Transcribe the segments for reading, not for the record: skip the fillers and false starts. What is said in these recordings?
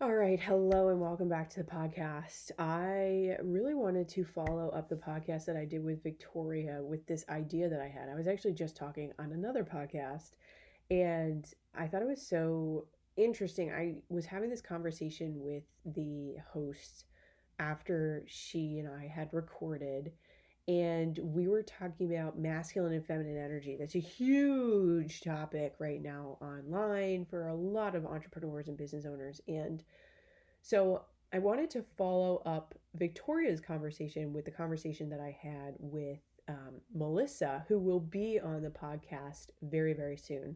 All right, hello and welcome back to the podcast. I really wanted to follow up the podcast that I did with Victoria with this idea that I had. I was actually just talking on another podcast and I thought it was so interesting. I was having this conversation with the host after she and I had recorded, and we were talking about masculine and feminine energy. That's a huge topic right now online for a lot of entrepreneurs and business owners. And so I wanted to follow up Victoria's conversation with the conversation that I had with Melissa, who will be on the podcast very, very soon.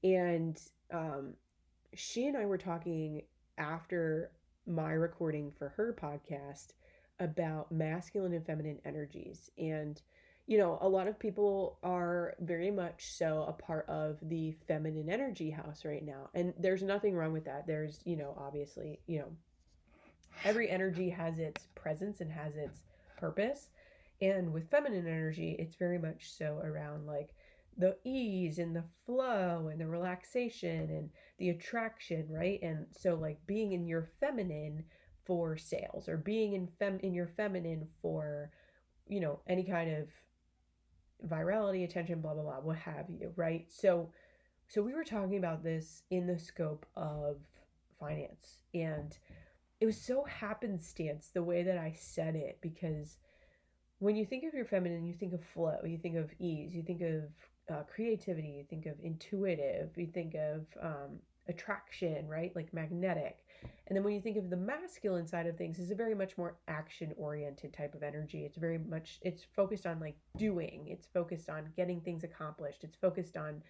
And um, she and I were talking after my recording for her podcast about masculine and feminine energies. And, a lot of people are very much so a part of the feminine energy house right now. And there's nothing wrong with that. There's, obviously, every energy has its presence and has its purpose. And with feminine energy, it's very much so around like the ease and the flow and the relaxation and the attraction, right? And so like being in your feminine for sales, or being in your feminine for, any kind of virality, attention, blah blah blah, what have you, right? So we were talking about this in the scope of finance, and it was so happenstance the way that I said it, because when you think of your feminine, you think of flow, you think of ease, you think of creativity, you think of intuitive, you think of attraction, right? Like magnetic. And then when you think of the masculine side of things, it's a very much more action oriented type of energy. It's focused on like doing, it's focused on getting things accomplished, it's focused on,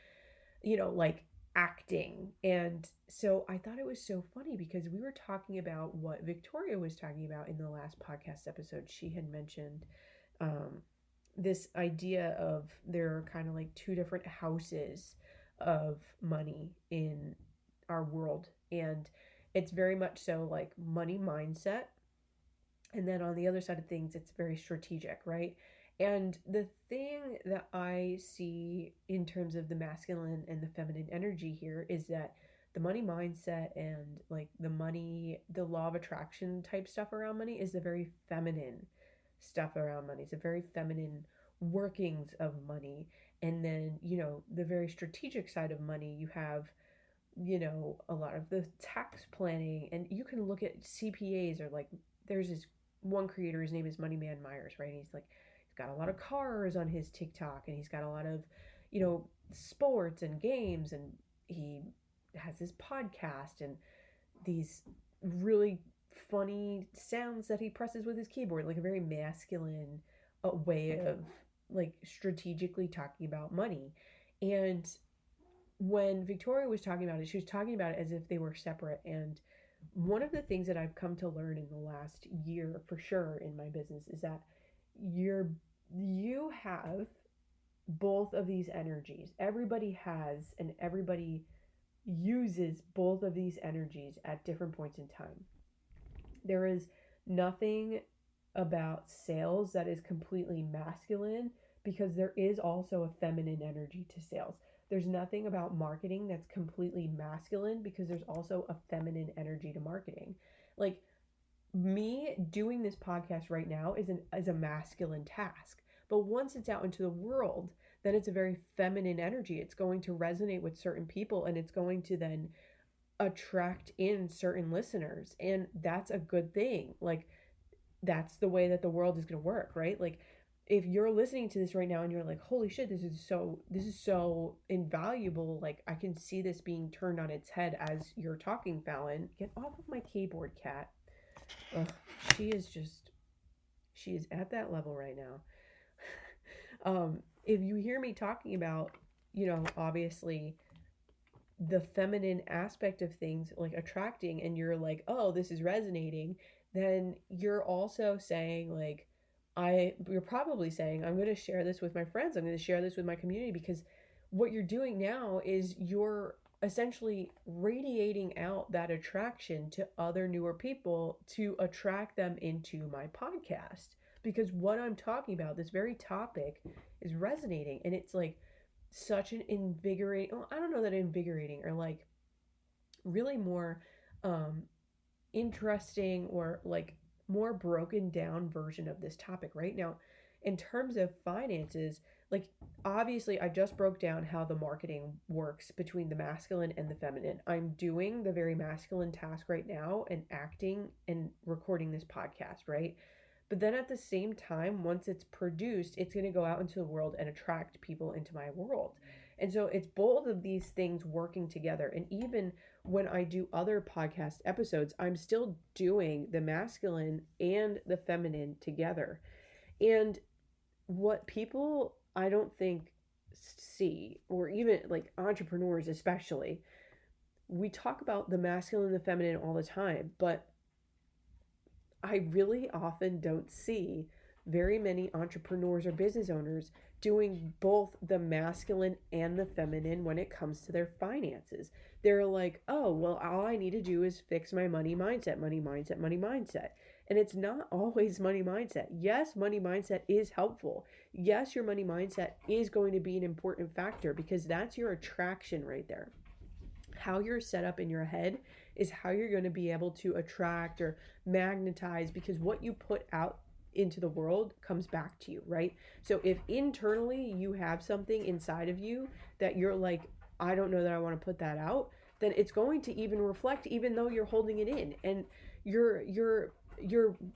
like acting. And so I thought it was so funny because we were talking about what Victoria was talking about in the last podcast episode. She had mentioned um, this idea of there are kind of like two different houses of money in our world. And it's very much so like money mindset. And then on the other side of things, it's very strategic, right? And the thing that I see in terms of the masculine and the feminine energy here is that the money mindset and like the law of attraction type stuff around money is the very feminine stuff around money. It's a very feminine workings of money. And then, the very strategic side of money, you have, a lot of the tax planning, and you can look at CPAs, or like there's this one creator, his name is Money Man Myers, right? He's got a lot of cars on his TikTok, and he's got a lot of, sports and games, and he has this podcast and these really funny sounds that he presses with his keyboard, like a very masculine way of like strategically talking about money. And when Victoria was talking about it, she was talking about it as if they were separate. And one of the things that I've come to learn in the last year for sure in my business is that you have both of these energies. Everybody has, and everybody uses both of these energies at different points in time. There is nothing about sales that is completely masculine, because there is also a feminine energy to sales. There's nothing about marketing that's completely masculine, because there's also a feminine energy to marketing. Like me doing this podcast right now is a masculine task. But once it's out into the world, then it's a very feminine energy. It's going to resonate with certain people, and it's going to then attract in certain listeners, and that's a good thing. Like that's the way that the world is going to work, right? Like if you're listening to this right now and you're like, holy shit, this is so invaluable, like I can see this being turned on its head as you're talking. Fallon, get off of my keyboard, cat. Ugh, she is just she is at that level right now. If you hear me talking about, obviously the feminine aspect of things, like attracting, and you're like, oh, this is resonating, then you're also saying like, you're probably saying, I'm going to share this with my friends, I'm going to share this with my community, because what you're doing now is you're essentially radiating out that attraction to other newer people to attract them into my podcast, because what I'm talking about, this very topic, is resonating. And it's like such an invigorating, well, I don't know that invigorating, or like really more interesting or like more broken down version of this topic right now. In terms of finances, like obviously I just broke down how the marketing works between the masculine and the feminine. I'm doing the very masculine task right now and acting and recording this podcast, right? But then at the same time, once it's produced, it's going to go out into the world and attract people into my world. And so it's both of these things working together. And even when I do other podcast episodes, I'm still doing the masculine and the feminine together. And what people, I don't think, see, or even like entrepreneurs especially, we talk about the masculine and the feminine all the time, but I really often don't see very many entrepreneurs or business owners doing both the masculine and the feminine when it comes to their finances. They're like, oh, well, all I need to do is fix my money mindset, money mindset, money mindset. And it's not always money mindset. Yes, money mindset is helpful. Yes, your money mindset is going to be an important factor because that's your attraction right there. How you're set up in your head is how you're going to be able to attract or magnetize, because what you put out into the world comes back to you, right? So if internally you have something inside of you that you're like, I don't know that I want to put that out, then it's going to even reflect even though you're holding it in. And you're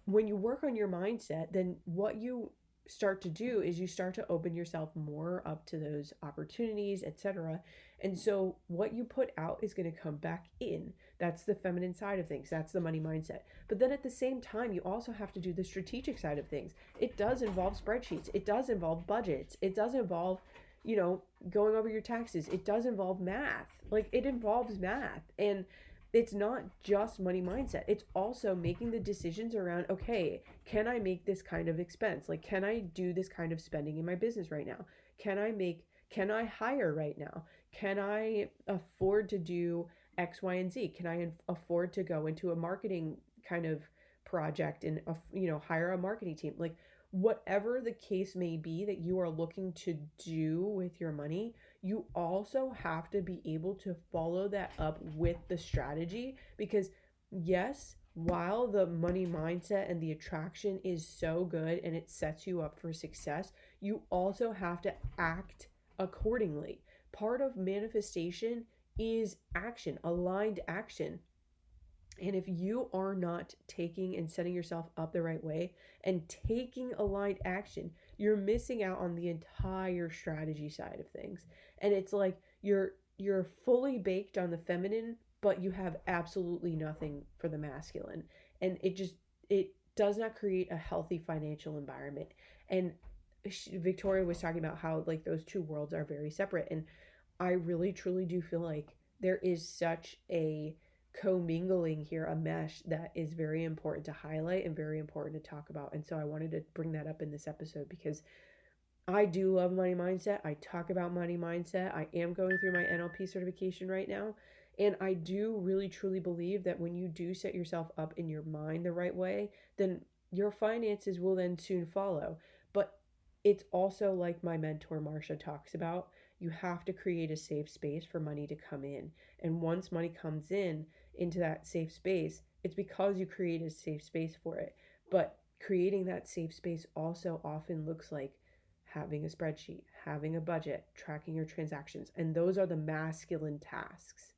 when you work on your mindset, then what you start to do is you start to open yourself more up to those opportunities, etc. And so what you put out is going to come back in. That's the feminine side of things. That's the money mindset. But then at the same time, you also have to do the strategic side of things. It does involve spreadsheets. It does involve budgets. It does involve, going over your taxes. It does involve math. Like it involves math. And it's not just money mindset. It's also making the decisions around, okay, can I make this kind of expense? Like, can I do this kind of spending in my business right now? Can I hire right now? Can I afford to do X, Y, and Z? Can I afford to go into a marketing kind of project and, hire a marketing team? Like, whatever the case may be that you are looking to do with your money, you also have to be able to follow that up with the strategy. Because yes, while the money mindset and the attraction is so good and it sets you up for success, you also have to act accordingly. Part of manifestation is action, aligned action. And if you are not taking and setting yourself up the right way and taking aligned action, you're missing out on the entire strategy side of things. And it's like you're fully baked on the feminine, but you have absolutely nothing for the masculine. And it does not create a healthy financial environment. And Victoria was talking about how like those two worlds are very separate, and I really truly do feel like there is such a commingling here, a mesh that is very important to highlight and very important to talk about. And so I wanted to bring that up in this episode because I do love money mindset. I talk about money mindset. I am going through my NLP certification right now. And I do really truly believe that when you do set yourself up in your mind the right way, then your finances will then soon follow. But it's also like my mentor Marsha talks about, you have to create a safe space for money to come in. And once money comes in into that safe space, it's because you created a safe space for it. But creating that safe space also often looks like having a spreadsheet, having a budget, tracking your transactions. And those are the masculine tasks.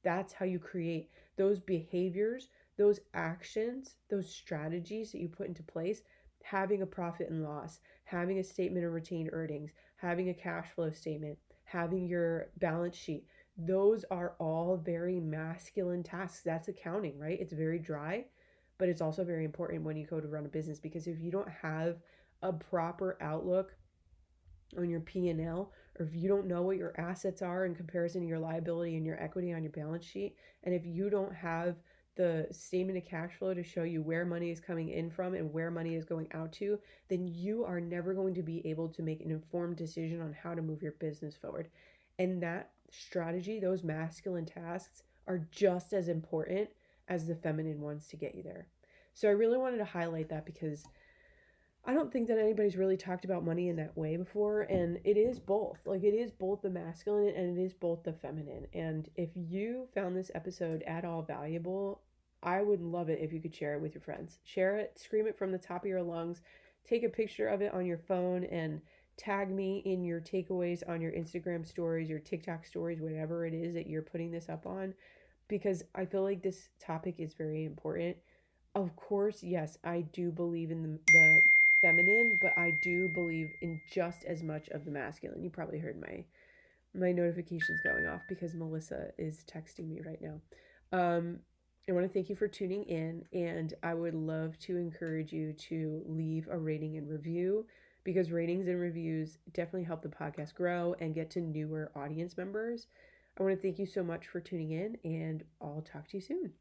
That's how you create those behaviors, those actions, those strategies that you put into place. Having a profit and loss, having a statement of retained earnings, having a cash flow statement, having your balance sheet. Those are all very masculine tasks. That's accounting, right? It's very dry, but it's also very important when you go to run a business, because if you don't have a proper outlook on your P&L, or if you don't know what your assets are in comparison to your liability and your equity on your balance sheet, and if you don't have the statement of cash flow to show you where money is coming in from and where money is going out to, then you are never going to be able to make an informed decision on how to move your business forward. And that strategy, those masculine tasks, are just as important as the feminine ones to get you there. So I really wanted to highlight that because I don't think that anybody's really talked about money in that way before, and it is both. Like, it is both the masculine and it is both the feminine. And if you found this episode at all valuable, I would love it if you could share it with your friends. Share it, scream it from the top of your lungs, take a picture of it on your phone, and tag me in your takeaways on your Instagram stories, your TikTok stories, whatever it is that you're putting this up on, because I feel like this topic is very important. Of course, yes, I do believe in the feminine, but I do believe in just as much of the masculine. You probably heard my notifications going off because Melissa is texting me right now. I want to thank you for tuning in, and I would love to encourage you to leave a rating and review, because ratings and reviews definitely help the podcast grow and get to newer audience members. I want to thank you so much for tuning in, and I'll talk to you soon.